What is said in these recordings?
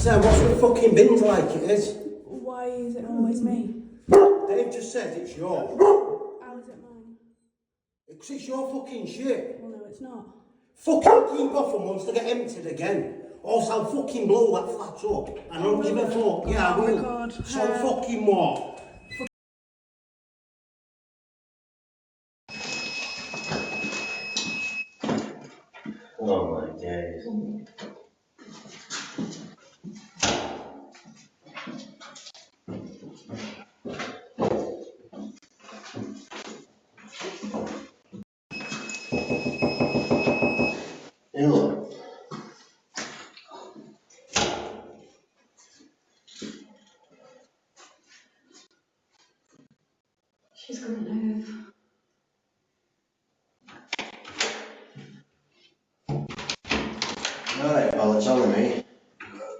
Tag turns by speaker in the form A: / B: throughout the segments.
A: Sam, what's with fucking bins like it is?
B: Why is it always me?
A: Dave just said it's yours.
B: How is it mine?
A: Because it's your fucking shit.
B: Well, no, it's not.
A: Fucking keep off and wants to get emptied again. Or I'll fucking blow that flat up. I don't give a fuck. Yeah, I
B: Oh my
A: will.
B: God.
A: So fucking what?
C: Oh my days. You know,
D: she's got a nerve.
C: alright, well, it's on me.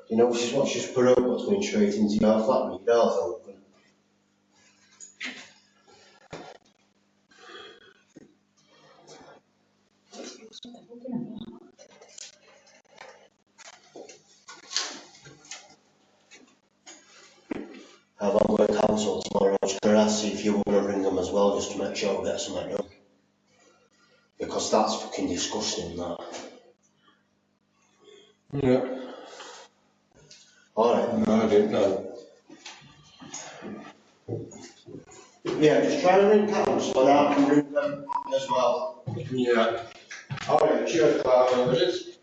C: You know, she's what she's put up what's going straight into your flat with your doors open. I've got work council tomorrow. I was going to ask if you were going to ring them as well, just to make sure we get something done. Because that's fucking disgusting, that.
E: Yeah.
C: Alright.
E: No, I didn't know.
C: Yeah, just try to ring council and I can ring them as well.
E: Yeah.
C: Alright, cheers, Clara.
E: It is.